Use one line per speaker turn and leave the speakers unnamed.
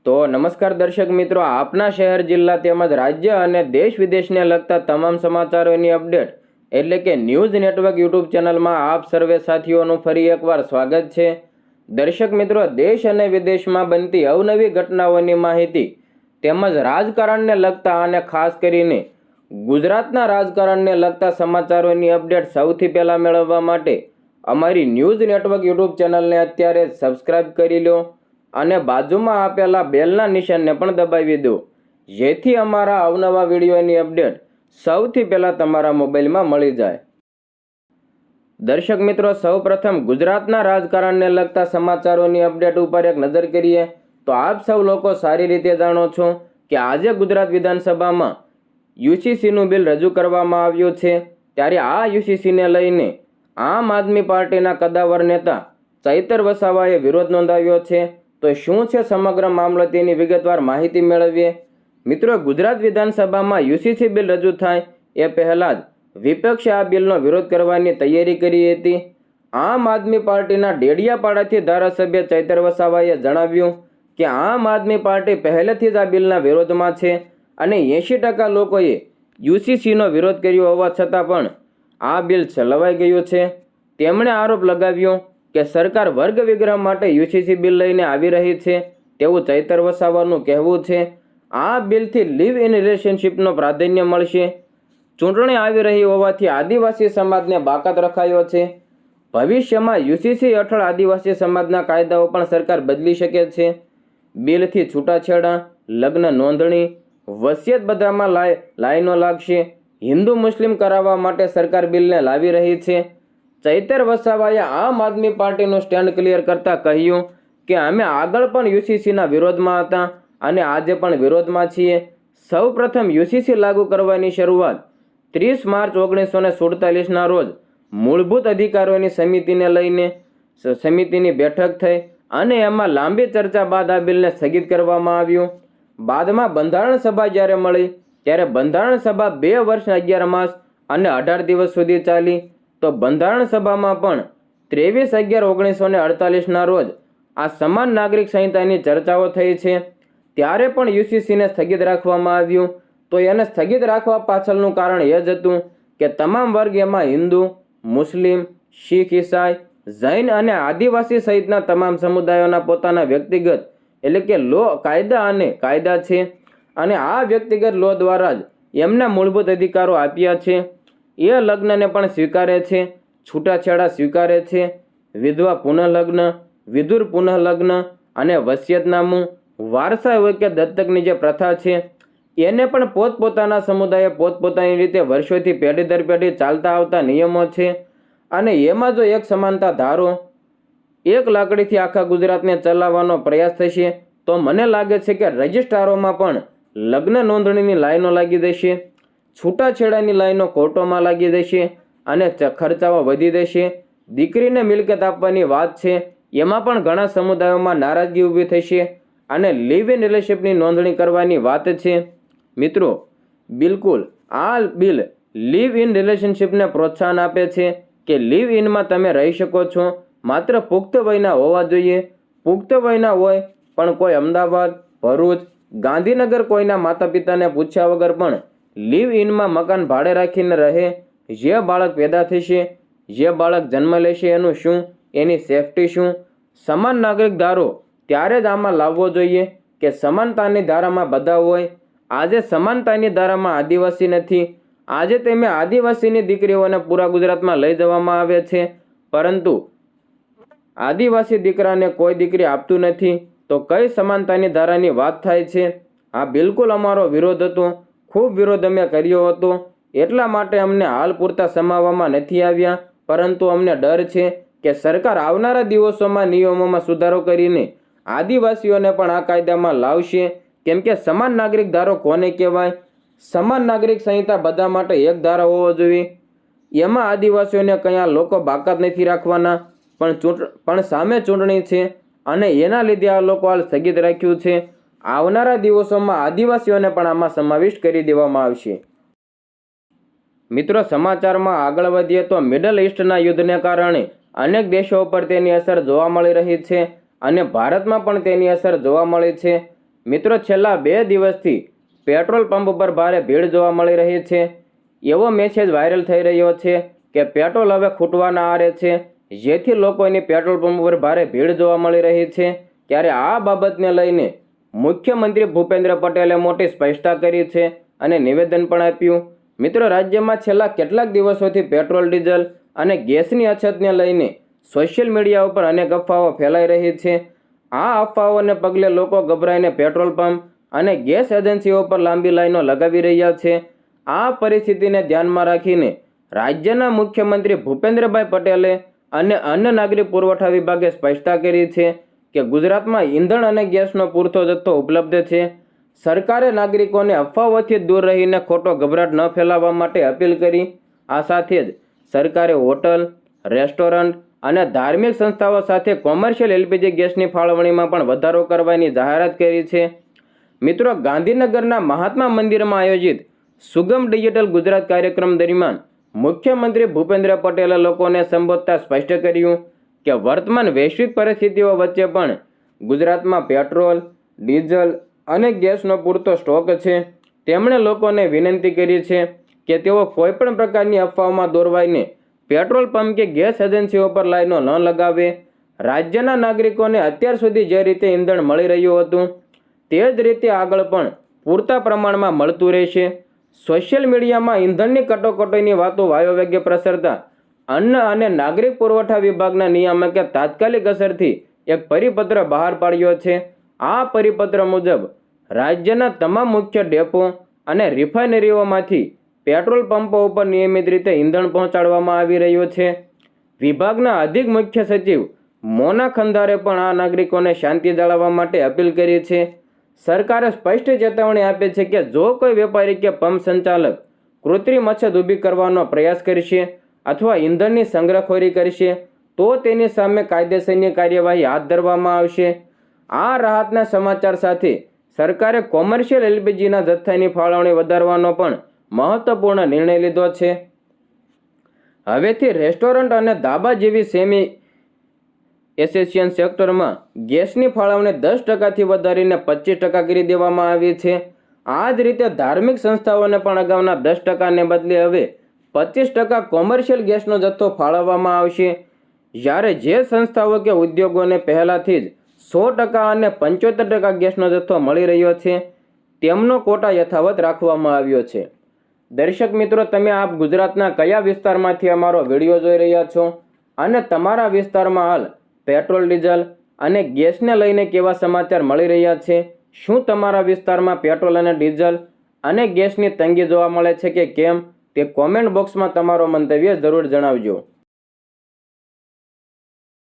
તો નમસ્કાર દર્શક મિત્રો, આપના શહેર જિલ્લા તેમજ રાજ્ય અને દેશ વિદેશને લગતા તમામ સમાચારોની અપડેટ એટલે કે ન્યૂઝ નેટવર્ક યુટ્યુબ ચેનલમાં આપ સર્વે સાથીઓનું ફરી એકવાર સ્વાગત છે. દર્શક મિત્રો, દેશ અને વિદેશમાં બનતી અવનવી ઘટનાઓની માહિતી તેમજ રાજકારણને લગતા અને ખાસ કરીને ગુજરાતના રાજકારણને લગતા સમાચારોની અપડેટ સૌથી પહેલાં મેળવવા માટે અમારી ન્યૂઝ નેટવર્ક યુટ્યુબ ચેનલને અત્યારે સબસ્ક્રાઇબ કરી લો અને બાજુમાં આપેલા બેલના નિશાનને પણ દબાવી દો, જેથી અમારા અવનવા વિડીયોની અપડેટ સૌથી પહેલાં તમારા મોબાઈલમાં મળી જાય. દર્શક મિત્રો, સૌપ્રથમ ગુજરાતના રાજકારણને લગતા સમાચારોની અપડેટ ઉપર એક નજર કરીએ તો આપ સૌ લોકો સારી રીતે જાણો છો કે આજે ગુજરાત વિધાનસભામાં યુસીસીનું બિલ રજૂ કરવામાં આવ્યું છે. ત્યારે આ યુસીસીને લઈને આમ આદમી પાર્ટીના કદાવર નેતા ચૈતર વસાવાએ વિરોધ નોંધાવ્યો છે. તો શું છે સમગ્ર મામલો, તેની વિગતવાર માહિતી મેળવીએ. મિત્રો, ગુજરાત વિધાનસભામાં યુસીસી બિલ રજૂ થાય એ પહેલાં જ વિપક્ષે આ બિલનો વિરોધ કરવાની તૈયારી કરી હતી. આમ આદમી પાર્ટીના ડેડિયાપાડાથી ધારાસભ્ય ચૈતર વસાવાએ જણાવ્યું કે આમ આદમી પાર્ટી પહેલેથી જ આ બિલના વિરોધમાં છે અને 80% લોકોએ યુસીસીનો વિરોધ કર્યો હોવા છતાં પણ આ બિલ ચલાવાઈ ગયું છે. તેમણે આરોપ લગાવ્યો કે સરકાર વર્ગ વિગ્રહ માટે યુસીસી બિલ લઈને આવી રહી છે તેવું ચૈતર વસાવાનું કહેવું છે. આ બિલથી લિવ ઇન રિલેશનશિપનો પ્રાધાન્ય મળશે. ચૂંટણી આવી રહી હોવાથી આદિવાસી સમાજને બાકાત રખાયો છે. ભવિષ્યમાં યુસીસી હેઠળ આદિવાસી સમાજના કાયદાઓ પણ સરકાર બદલી શકે છે. બિલથી છૂટાછેડા, લગ્ન નોંધણી, વસિયત બધામાં લાઈનો લાગશે. હિન્દુ મુસ્લિમ કરાવવા માટે સરકાર બિલને લાવી રહી છે. ચૈતર વસાવાએ આમ આદમી પાર્ટીનું સ્ટેન્ડ ક્લિયર કરતા કહ્યું કે અમે આગળ પણ યુસીસીના વિરોધમાં હતા અને આજે પણ વિરોધમાં છીએ. સૌ પ્રથમ યુસીસી લાગુ કરવાની શરૂઆત 30 માર્ચ 1947ના રોજ મૂળભૂત અધિકારોની સમિતિની બેઠક થઈ અને એમાં લાંબી ચર્ચા બાદ આ બિલને સ્થગિત કરવામાં આવ્યું. બાદમાં બંધારણ સભા જ્યારે મળી ત્યારે બંધારણ સભા 2 વર્ષ 11 માસ અને 18 દિવસ સુધી ચાલી. તો બંધારણ સભામાં પણ 23/11/1948ના રોજ આ સમાન નાગરિક સંહિતાની ચર્ચાઓ થઈ છે. ત્યારે પણ યુસીસીને સ્થગિત રાખવામાં આવ્યું. તો એને સ્થગિત રાખવા પાછળનું કારણ એ જ હતું કે તમામ વર્ગ, એમાં હિન્દુ, મુસ્લિમ, શીખ, ઈસાઈ, જૈન અને આદિવાસી સહિતના તમામ સમુદાયોના પોતાના વ્યક્તિગત એટલે કે લો કાયદા છે અને આ વ્યક્તિગત લો દ્વારા જ એમના મૂળભૂત અધિકારો આપ્યા છે. એ લગ્નને પણ સ્વીકારે છે, છૂટાછેડા સ્વીકારે છે, વિધવા પુનઃલગ્ન, વિધુર પુનઃલગ્ન અને વસિયતનામું, વારસા હોય કે દત્તકની જે પ્રથા છે એને પણ પોતપોતાના સમુદાયે પોતપોતાની રીતે વર્ષોથી પેઢી દર પેઢી ચાલતા આવતા નિયમો છે. અને એમાં જો એક સમાનતા ધારો, એક લાકડીથી આખા ગુજરાતને ચલાવવાનો પ્રયાસ થશે તો મને લાગે છે કે રજિસ્ટ્રારોમાં પણ લગ્ન નોંધણીની લાઈનો લાગી જશે, છૂટાછેડાની લાઈનો કોર્ટોમાં લાગી જશે અને ખર્ચાઓ વધી જશે. દીકરીને મિલકત આપવાની વાત છે એમાં પણ ઘણા સમુદાયોમાં નારાજગી ઊભી થશે અને લિવ ઇન રિલેશનશિપની નોંધણી કરવાની વાત છે. મિત્રો, બિલકુલ આ બિલ લિવ ઇન રિલેશનશિપને પ્રોત્સાહન આપે છે કે લિવ ઇનમાં તમે રહી શકો છો, માત્ર પુખ્ત વયના હોવા જોઈએ. પુખ્ત વયના હોય પણ કોઈ અમદાવાદ, ભરૂચ, ગાંધીનગર કોઈના માતા પિતાને પૂછ્યા વગર પણ લિવ ઇનમાં મકાન ભાડે રાખીને રહે. જે બાળક પેદા થશે, જે બાળક જન્મ લેશે એનું શું, એની સેફટી શું? સમાન નાગરિક ધારો ત્યારે જ આમાં લાવવો જોઈએ કે સમાનતાની ધારામાં બધા હોય. આજે સમાનતાની ધારામાં આદિવાસી નથી. આજે તમે આદિવાસીની દીકરીઓને પૂરા ગુજરાતમાં લઈ જવામાં આવે છે, પરંતુ આદિવાસી દીકરાને કોઈ દીકરી આપતું નથી. તો કઈ સમાનતાની ધારાની વાત થાય છે? આ બિલકુલ અમારો વિરોધ હતો. ખૂબ વિરોધ અમે કર્યો હતો. એટલા માટે અમને હાલ પૂરતા સમાવવામાં નથી આવ્યા, પરંતુ અમને ડર છે કે સરકાર આવનારા દિવસોમાં નિયમોમાં સુધારો કરીને આદિવાસીઓને પણ આ કાયદામાં લાવશે. કેમ કે સમાન નાગરિક ધારો કોને કહેવાય? સમાન નાગરિક સંહિતા બધા માટે એક ધારો હોવો જોઈએ. એમાં આદિવાસીઓને કયા લોકો બાકાત નથી રાખવાના, પણ સામે ચૂંટણી છે અને એના લીધે આ લોકો હાલ સ્થગિત રાખ્યું છે. આવનારા દિવસોમાં આદિવાસીઓને પણ આમાં સમાવિષ્ટ કરી દેવામાં આવશે. મિત્રો, સમાચારમાં આગળ વધીએ તો મિડલ ઈસ્ટના યુદ્ધને કારણે અનેક દેશો પર તેની અસર જોવા મળી રહી છે અને ભારતમાં પણ તેની અસર જોવા મળી છે. મિત્રો, છેલ્લા 2 દિવસથી પેટ્રોલ પંપ પર ભારે ભીડ જોવા મળી રહી છે. એવો મેસેજ વાયરલ થઈ રહ્યો છે કે પેટ્રોલ હવે ખૂટવાના આરે છે, જેથી લોકોની પેટ્રોલ પંપ પર ભારે ભીડ જોવા મળી રહી છે. ત્યારે આ બાબતને લઈને મુખ્યમંત્રી ભૂપેન્દ્ર પટેલે મોટી સ્પષ્ટતા કરી છે અને નિવેદન પણ આપ્યું. મિત્રો, રાજ્યમાં છેલ્લા કેટલાક દિવસોથી પેટ્રોલ, ડીઝલ અને ગેસની અછતને લઈને સોશિયલ મીડિયા ઉપર અનેક અફવાઓ ફેલાઈ રહી છે. આ અફવાઓને પગલે લોકો ગભરાઈને પેટ્રોલ પંપ અને ગેસ એજન્સીઓ પર લાંબી લાઈનો લગાવી રહ્યા છે. આ પરિસ્થિતિને ધ્યાનમાં રાખીને રાજ્યના મુખ્યમંત્રી ભૂપેન્દ્રભાઈ પટેલે અને અન્ન નાગરિક પુરવઠા વિભાગે સ્પષ્ટતા કરી છે કે ગુજરાતમાં ઈંધણ અને ગેસનો પૂરતો જથ્થો ઉપલબ્ધ છે. સરકારે નાગરિકોને અફવાઓથી દૂર રહીને ખોટો ગભરાટ ન ફેલાવવા માટે અપીલ કરી. આ સાથે જ સરકારે હોટલ, રેસ્ટોરન્ટ અને ધાર્મિક સંસ્થાઓ સાથે કોમર્શિયલ એલપીજી ગેસની ફાળવણીમાં પણ વધારો કરવાની જાહેરાત કરી છે. મિત્રો, ગાંધીનગરના મહાત્મા મંદિરમાં આયોજિત સુગમ ડિજિટલ ગુજરાત કાર્યક્રમ દરમિયાન મુખ્યમંત્રી ભૂપેન્દ્ર પટેલે લોકોને સંબોધતા સ્પષ્ટ કર્યું કે વર્તમાન વૈશ્વિક પરિસ્થિતિઓ વચ્ચે પણ ગુજરાતમાં પેટ્રોલ, ડીઝલ અને ગેસનો પૂરતો સ્ટોક છે. તેમણે લોકોને વિનંતી કરી છે કે તેઓ કોઈપણ પ્રકારની અફવાઓમાં દોરવાઈને પેટ્રોલ પંપ કે ગેસ એજન્સીઓ પર લાઈનો ન લગાવે. રાજ્યના નાગરિકોને અત્યાર સુધી જે રીતે ઈંધણ મળી રહ્યું હતું તે જ રીતે આગળ પણ પૂરતા પ્રમાણમાં મળતું રહેશે. સોશિયલ મીડિયામાં ઈંધણની કટોકટીની વાતો વાયોવેગે પ્રસરતા અન્ન અને નાગરિક પુરવઠા વિભાગના નિયામકે તાત્કાલિક અસરથી એક પરિપત્ર બહાર પાડ્યો છે. આ પરિપત્ર મુજબ રાજ્યના તમામ મુખ્ય ડેપો અને રિફાઇનરીઓમાંથી પેટ્રોલ પંપો ઉપર નિયમિત રીતે ઈંધણ પહોંચાડવામાં આવી રહ્યું છે. વિભાગના અધિક મુખ્ય સચિવ મોના ખંદારે પણ આ નાગરિકોને શાંતિ જાળવવા માટે અપીલ કરી છે. સરકારે સ્પષ્ટ ચેતવણી આપી છે કે જો કોઈ વેપારી કે પંપ સંચાલક કૃત્રિમ અછત ઊભી કરવાનો પ્રયાસ કરશે અથવા ઈંધણની સંગ્રહખોરી કરશે તો તેની સામે કાયદેસરની કાર્યવાહી હાથ ધરવામાં આવશે. આ રાહતના સમાચાર સાથે સરકારે કોમર્શિયલ એલપીજીના જથ્થાની ફાળવણી વધારવાનો પણ મહત્વપૂર્ણ નિર્ણય લીધો છે. હવેથી રેસ્ટોરન્ટ અને ધાબા જેવી સેમી એસેશિયન સેક્ટરમાં ગેસની ફાળવણી 10%થી વધારીને 25% કરી દેવામાં આવી છે. આ જ રીતે ધાર્મિક સંસ્થાઓને પણ અગાઉના 10%ને બદલે હવે 25% કોમર્શિયલ ગેસનો જથ્થો ફાળવવામાં આવશે. જ્યારે જે સંસ્થાઓ કે ઉદ્યોગોને પહેલાથી જ 100% અને 75% ગેસનો જથ્થો મળી રહ્યો છે તેમનો કોટા યથાવત રાખવામાં આવ્યો છે. દર્શક મિત્રો, તમે આપ ગુજરાતના કયા વિસ્તારમાંથી અમારો વિડીયો જોઈ રહ્યા છો અને તમારા વિસ્તારમાં હાલ પેટ્રોલ, ડીઝલ અને ગેસને લઈને કેવા સમાચાર મળી રહ્યા છે? શું તમારા વિસ્તારમાં પેટ્રોલ અને ડીઝલ અને ગેસની તંગી જોવા મળે છે કે કેમ? તે કોમેન્ટ બોક્સમાં તમારો મંતવ્ય જરૂર જણાવજો.